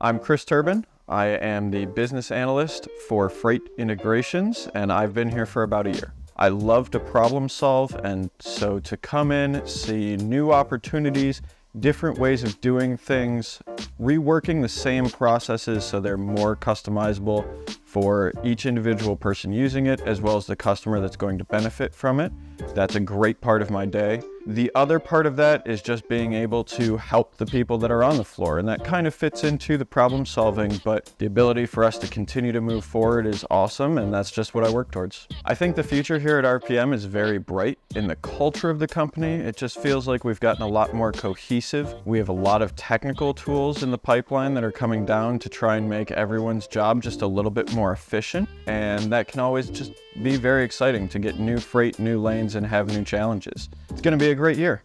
I'm Chris Turbin. I am the business analyst for freight integrations, and I've been here for about a year. I love to problem solve, and so to come in, see new opportunities, different ways of doing things, reworking the same processes so they're more customizable for each individual person using it, as well as the customer that's going to benefit from it. That's a great part of my day. The other part of that is just being able to help the people that are on the floor, and that kind of fits into the problem solving, but the ability for us to continue to move forward is awesome, and that's just what I work towards. I think the future here at RPM is very bright. In the culture of the company, it just feels like we've gotten a lot more cohesive. We have a lot of technical tools in the pipeline that are coming down to try and make everyone's job just a little bit more efficient, and that can always just be very exciting to get new freight, new lanes, and have new challenges. It's going to be a great year.